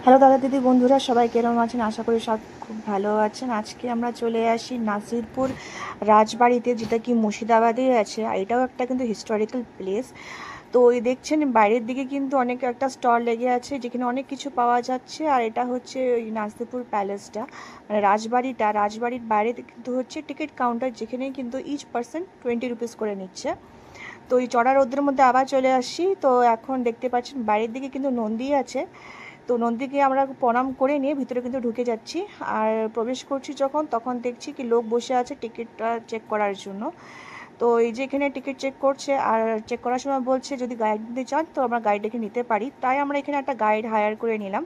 Hello দাদা দিদি বন্ধুরা, সবাই কেরম আছেন? আশা করি সব খুব ভালো আছেন। আজকে আমরা চলে আসি নাসিরপুর রাজবাড়িতে, যেটা কি মুর্শিদাবাদে আছে। আর এটাও একটা কিন্তু হিস্টোরিক্যাল প্লেস। তো এই দেখছেন বাইরের দিকে কিন্তু অনেক একটা স্টল লেগে আছে, যেখানে অনেক কিছু পাওয়া যাচ্ছে। আর এটা হচ্ছে ওই নাসিরপুর প্যালেসটা, মানে রাজবাড়ির বাইরে কিন্তু হচ্ছে টিকিট কাউন্টার, যেখানে কিন্তু ইচ পার্সন 20 রুপিস করে নিচ্ছে। তো এই চড়া রোদ্রের মধ্যে আবার চলে আসি। তো এখন দেখতে পাচ্ছেন বাইরের দিকে কিন্তু নন্দী আছে। তো নন্দীকে আমরা প্রণাম করে নিয়ে ভিতরে কিন্তু ঢুকে যাচ্ছি। আর প্রবেশ করছি যখন, তখন দেখছি কি লোক বসে আছে টিকিটটা চেক করার জন্য। তো এই যে এখানে টিকিট চেক করছে, আর চেক করার সময় বলছে যদি গাইড নিতে চান তো আমরা গাইড এখানে নিতে পারি। তাই আমরা এখানে একটা গাইড হায়ার করে নিলাম।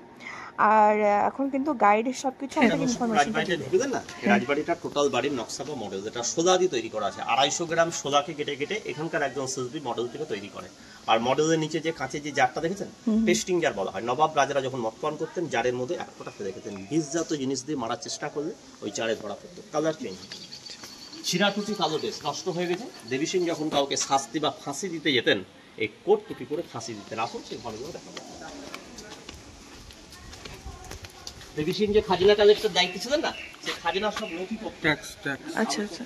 আর এখন কিন্তু গাইডের সবকিছু আমাদের ইনফরমেশন ঢুকে না। রাজবাড়িটা টোটাল বাড়ির নকশা বা মডেল, যেটা সোজা দিয়ে তৈরি করা আছে। 250 গ্রাম সোজাকে কেটে কেটে এখানকার একজন শিল্পী মডেল থেকে তৈরি করে। আর মডেলের নিচে যে কাঁচের যে জারটা দেখেছেন, টেস্টিং জার বলা হয়। নবাব রাজারা যখন মদ পান করতেন, জারের মধ্যে এক ফোঁটা ফেলে খেতেন। বিষজাত জিনিস দিয়ে মারার চেষ্টা করলে ওই জারে ধরা পড়তো। কালার চেঞ্জ, ছিঁড়াটুটি কালো ড্রেস নষ্ট হয়ে গেছে। দেবী সিং যখন কাউকে শাস্তি বা ফাঁসি দিতে যেতেন, এই কোট টুপি করে ফাঁসি দিতেন। আসুন সেই ঘরগুলো দেখাবো। দেবী সিং যে খাজনা কালেক্টের দায়িত্ব ছিলেন না, সেই খাজনা সব নথিপত্র। আচ্ছা আচ্ছা।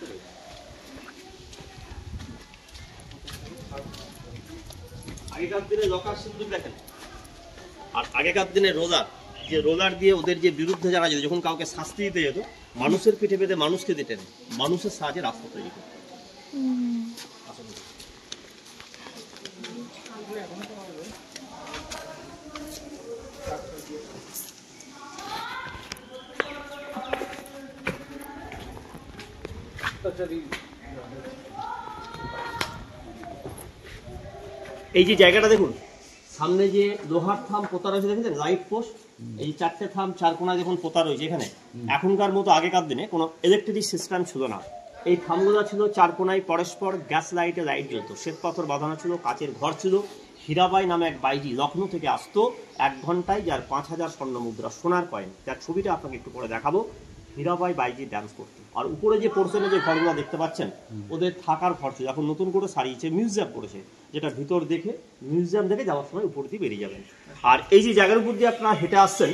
আগেকার দিনে লকার সিন্দুক দেখেন, আর আগেকার দিনে রোলার, যে রোলার দিয়ে ওদের যে বিরুদ্ধে যারা যেত, যখন কাউকে শাস্তি দিতে যেত, মানুষের পিঠে বেঁধে মানুষকে দিতেন, মানুষের সাহায্যে রাস্তা তৈরি করতেন। এই যে জায়গাটা দেখুন, সামনে যে লোহার থাম পোতা রয়েছে দেখেছেন, লাইট পোস্ট। এই 4টে থাম 4 কোণায় যখন পোতা রয়েছে এখানে, এখনকার মতো আগেকার দিনে কোনো ইলেকট্রিক সিস্টেম ছিল না। এই থামগুলো ছিল 4 কোণায় পরস্পর গ্যাস লাইটে লাইট জ্বলতো। শ্বেত পাথর বাঁধানো ছিল, কাচের ঘর ছিল। হীরাবাই নামে এক বাইজি লখনৌ থেকে আসতো 1 ঘন্টায়, যার 5000 স্বর্ণ মুদ্রা সোনার কয়েন, যার ছবিটা আপনাকে একটু পরে দেখাবো। হীরাবাই বাইজি ডান্স করতো। আর উপরে যে পোর্শনে যে ঘরগুলো দেখতে পাচ্ছেন, ওদের থাকার ঘর ছিল। এখন নতুন করে সারিয়েছে, মিউজিয়াম করেছে, যেটা ভিতর দেখে মিউজিয়াম দেখে যাওয়ার সময় উপর দিয়ে বেরিয়ে যাবেন। আর এই যে জায়গার উপর দিয়ে আপনারা হেঁটে আসছেন,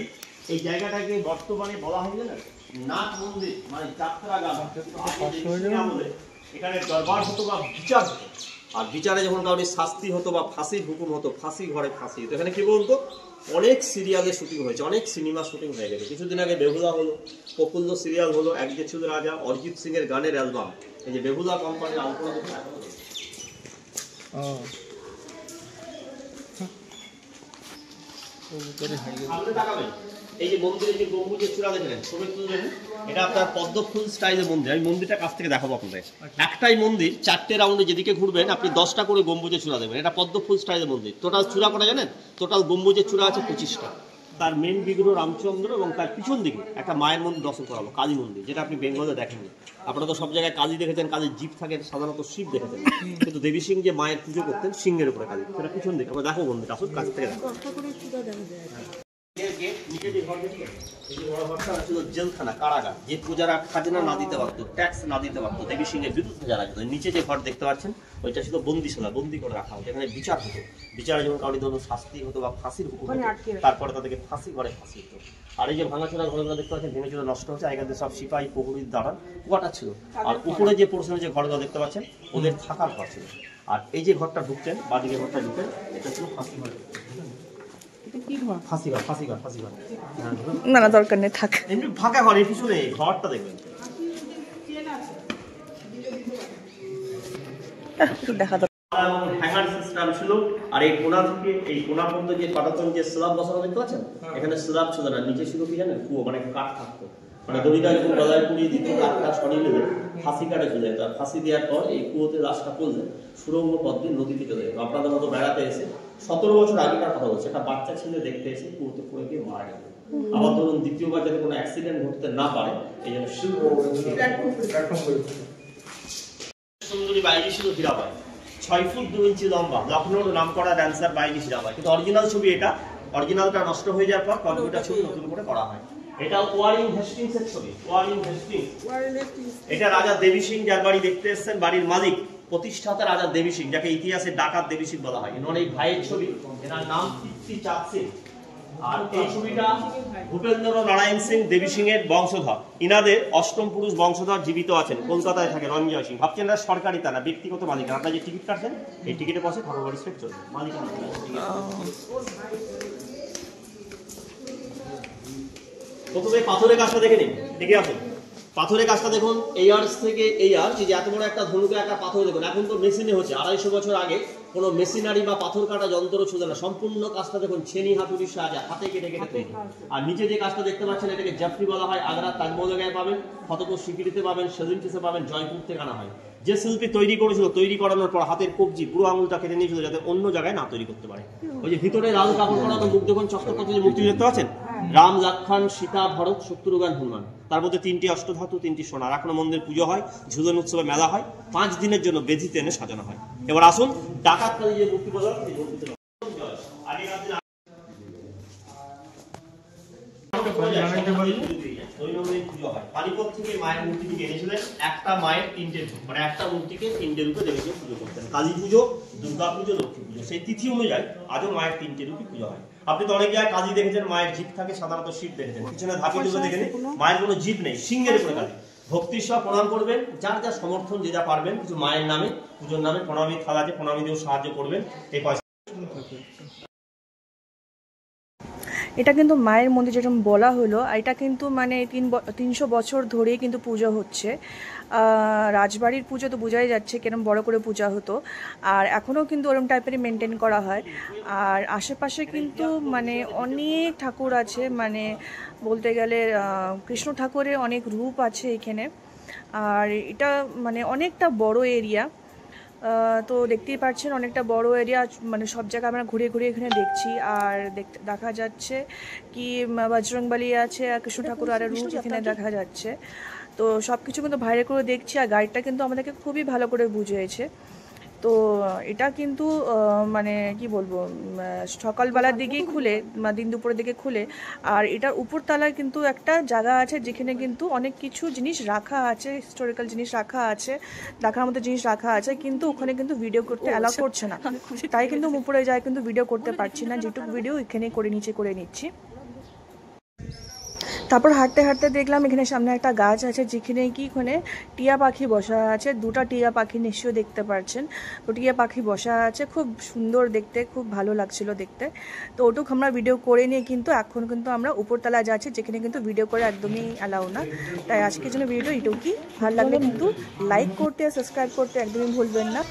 এই জায়গাটাকে বর্তমানে বলা হয় না নাট মন্দির, মানে যাত্রাগান। এখানে দরবার হতো বা বিচার হতো। আর বিচারে যখন কাউকে শাস্তি হতো বা ফাঁসির হুকুম হতো, ফাঁসি ঘরে ফাঁসি হতো। এখানে কি বলতো, অনেক সিরিয়ালে শুটিং হয়েছে, অনেক সিনেমা শুটিং হয়ে গেছে। কিছুদিন আগে বেহুলা হলো, প্রফুল্ল সিরিয়াল হলো, এক যে ছিল রাজা, অরিজিৎ সিং এর গানের অ্যালবাম। এই যে বেহুলা কোম্পানির আলপনা দেখুন। এই যে মন্দিরের যে গম্বুজের চূড়া দেখলেন, ছবি তুললেন, এটা আপনার পদ্ম ফুল স্টাইলের মন্দির। আমি মন্দিরটা কাছ থেকে দেখাবো আপনাদের। একটাই মন্দির, 4টে রাউন্ডে যেদিকে ঘুরবেন আপনি 10টা করে গম্বুজের চূড়া দেবেন। এটা পদ্ম ফুল স্টাইলের মন্দির। টোটাল চূড়া কটা জানেন? টোটাল গম্বুজের চূড়া আছে 25টা। তার মেন বিগ্রহ রামচন্দ্র, এবং তার পিছন দিকে একটা মায়ের মন্দির দর্শন করাবো, কালী মন্দির, যেটা আপনি বেঙ্গলে দেখেননি। আপনারা তো সব জায়গায় কালী দেখেছেন, কালীর জিভ থাকে, সাধারণত শিব দেখেছেন, কিন্তু দেবী সিং যে মায়ের পুজো করতেন সিংহের উপরে কালী, সেটা পিছন দিকে। আমরা দেখো মন্দির, আসুন কাছ থেকে দেখো। জেলখানা, কারাগার, যে প্রজারা খাজনা না দিতে পারতো, ট্যাক্স না দিতে পারতো, দেবী সিংহের বিরুদ্ধে যারা যেত, নিচে যে ঘর দেখতে পাচ্ছেন ওইটা ছিল বন্দিশালা, বন্দি করে রাখা হতো। এখানে বিচার হতো। বিচারে যখন কাউকে ধরুন শাস্তি হতো বা ফাঁসির হুকুম হতো, তারপরে তাদেরকে ফাঁসি ঘরে ফাঁসি হতো। আর এই যে ভাঙাচোরা ঘরগুলো দেখতে পাচ্ছেন, ভেঙে চলে নষ্ট হচ্ছে। আগের সব সিপাহী প্রহরীর দাঁড়ান কোয়ার্টার ছিল। আর উপরে যে পোর্শনে যে ঘরগুলো দেখতে পাচ্ছেন, ওদের থাকার ঘর ছিল। আর এই যে ঘরটা ঢুকছেন, বাদিকে ঘরটা ঢুকছেন, এটা ছিল ফাঁসি ঘর। না না, দরকার নেই, থাক। এমনি ফাঁকা ঘর, এই পিছনে ঘরটা দেখবেন দেখা হ্যাঙ্গার সিস্টেম ছিল। আর এই কোণা থেকে এই কোণা পর্যন্ত যে পাটাতন যে স্ল্যাব বসানো দেখতে পাচ্ছেন, এখানে স্ল্যাব ছিল না, নিচে ছিল কি জানেন, কুয়ো, মানে কাঠ থাকতো। মানে দড়িটা যখন গলায় পুড়িয়ে দিত, কাঠটা সরিয়ে নেবে, ফাঁসি কাটে চলে যেত। আর ফাঁসি দেওয়ার পর এই কুয়োতে লাশটা পড়লে সুরঙ্গ পথ দিয়ে নদীতে চলে যেত। আপনাদের মতো বেড়াতে এসে 17 বছর আগেকার কথা বলছে, একটা বাচ্চা ছেলে দেখতে এসে কুয়োতে পড়ে গিয়ে মারা গেল। আবার ধরুন দ্বিতীয়বার যাতে কোনো অ্যাক্সিডেন্ট ঘটতে না পারে, এই জন্য সুন্দরী বাইরে ছিল হীরাবাই, 6 ফুট 2 ইঞ্চি লম্বা, লখনৌর নাম করা ড্যান্সার বাইজি হীরাবাই। কিন্তু অরিজিনাল ছবি এটা, অরিজিনালটা নষ্ট হয়ে যাওয়ার পর কম্পিউটার ছবি নতুন করে করা হয়। এটা ওয়ারিং হেস্টিংস এর ছবি, ওয়ারিং হেস্টিংস। এটা রাজা দেবী সিং, যার বাড়ি দেখতে এসেছেন, বাড়ির মালিক প্রতিষ্ঠাতা রাজা দেবী সিং, যাকে ইতিহাসে ডাকাত দেবী সিং বলা হয়। এনার এই ভাইয়ের ছবি, এনার নাম কীর্তি চাঁদ সিং। আর এই ছবিটা ভূপেন্দ্র নারায়ণ সিং দেবী সিং এর বংশধর, ইনাদের অষ্টম পুরুষ বংশধর জীবিত আছেন, কলকাতায় থাকে রঞ্জয় সিং। ভাবছেন না সরকারি তা না, ব্যক্তিগত মালিকানা। আপনারা যে টিকিট কাটছেন এই টিকিটে বসে ঠাকুরবাড়ি স্টেট চলবে মালিকানা। প্রথমে পাথরের কাজটা দেখে নিন, দেখে আসুন পাথরের কাজটা দেখুন। এই আর্স থেকে এই আর্স, যে এত বড় একটা ধনুকে একটা পাথর দেখুন, এখন তো মেশিনে হচ্ছে। 250 বছর আগে কোনো মেশিনারি বা পাথর কাটা যন্ত্র ছিল না, সম্পূর্ণ কাজটা দেখুন ছেনি হাতুড়ির সাহায্যে হাতে কেটে কেটে তৈরি। আর নিচে যে কাজটা দেখতে পাচ্ছেন এটাকে জাফরি বলা হয়। আগ্রা তাজমহলে গায়ে পাবেন, ফতেপুর সিকিরিতে পাবেন, সেজুনটিসে পাবেন, জয়পুর থেকে আনা হয়। যে শিল্পী তৈরি করেছিল, তৈরি করানোর পর হাতের কবজি পুরো আঙুলটা কেটে নিয়েছিল যাতে অন্য জায়গায় না তৈরি করতে পারে। ওই যে ভিতরে লাল কাপড় পরানো মুখ দেখুন, চক্রপতি যে মূর্তি দেখতে পাচ্ছেন, রাম, লক্ষণ, সীতা, ভরত, শত্রুঘ্ন, হনুমান, তার মধ্যে 3টি অষ্টধাতু, 3টি সোনার। এখনো মন্দির পুজো হয়, ঝুলন উৎসবে মেলা হয়, 5 দিনের জন্য বেদিতে এনে সাজানো হয়। এবার আসুন ডাকাতকালী যে মূর্তি বলা হয়, পানিপথ থেকে মায়ের মূর্তিটিকে এনেছিলেন। একটা মায়ের 3টে রূপ, মানে একটা মূর্তিকে 3টে রূপে দেবীকে পুজো করতেন। কালী পুজো, দুর্গা পুজো, লক্ষ্মী পুজো, সেই তিথি অনুযায়ী আজও মায়ের 3টে রূপে পুজো হয়। আপনি তো অনেক জায়গায় কালী দেখেছেন মায়ের জিভ থাকে, সাধারণত শিব দেখেছেন। পিছনে ধাপি দুটো দেখেন, মায়ের কোনো জিভ নেই, সিংহের উপরে কালী। ভক্তির সহ প্রণাম করবেন, যার যা সমর্থন যে যা পারবেন কিছু মায়ের নামে, পুজোর নামে প্রণামী থালা আছে, প্রণামী দিয়েও সাহায্য করবেন। এই পয়সা এটা কিন্তু মায়ের মন্দির যেরকম বলা হলো, এটা কিন্তু মানে 300 বছর ধরেই কিন্তু পুজো হচ্ছে। রাজবাড়ির পুজো তো বোঝাই যাচ্ছে কিরম বড় করে পূজা হতো, আর এখনও কিন্তু ওরকম টাইপেরই মেনটেন করা হয়। আর আশেপাশে কিন্তু মানে অনেক ঠাকুর আছে, মানে বলতে গেলে কৃষ্ণ ঠাকুরের অনেক রূপ আছে এখানে। আর এটা মানে অনেকটা বড় এরিয়া, তো দেখতেই পাচ্ছেন অনেকটা বড় এরিয়া, মানে সব জায়গায় আমরা ঘুরে ঘুরে এখানে দেখছি। আর দেখা যাচ্ছে কি বজরংবলী আছে আর কৃষ্ণ ঠাকুর আর রূপ এখানে দেখা যাচ্ছে। তো সব কিছু কিন্তু বাইরে করে দেখছি, আর গাইডটা কিন্তু আমাদেরকে খুবই ভালো করে বুঝিয়েছে। তো এটা কিন্তু মানে কি বলবো, সকালবেলার দিকেই খুলে, দিন দুপুরের দিকে খুলে। আর এটার উপরতলায় কিন্তু একটা জায়গা আছে যেখানে কিন্তু অনেক কিছু জিনিস রাখা আছে, হিস্টোরিক্যাল জিনিস রাখা আছে, দেখার মতো জিনিস রাখা আছে, কিন্তু ওখানে কিন্তু ভিডিও করতে অ্যালাউ করছে না। তাই কিন্তু উপরে যায় কিন্তু ভিডিও করতে পারছি না, যেটুকু ভিডিও এখানে করে নিচ্ছি। তারপর হাঁটতে হাঁটতে দেখলাম এখানে সামনে একটা গাছ আছে, যেখানে কি ওখানে টিয়া পাখি বসা আছে। 2টা টিয়া পাখি নিশ্চয়ই দেখতে পাচ্ছেন। তো টিয়া পাখি বসা আছে, খুব সুন্দর দেখতে, খুব ভালো লাগছিল দেখতে। তো ওটুকু আমরা ভিডিও করে নিয়ে কিন্তু এখন কিন্তু আমরা উপরতলায় যাচ্ছি, যেখানে কিন্তু ভিডিও করে একদমই অ্যালাউ না। তাই আজকের জন্য ভিডিওটা এটুকুই। ভালো লাগলে কিন্তু লাইক করতে আর সাবস্ক্রাইব করতে একদমই ভুলবেন না।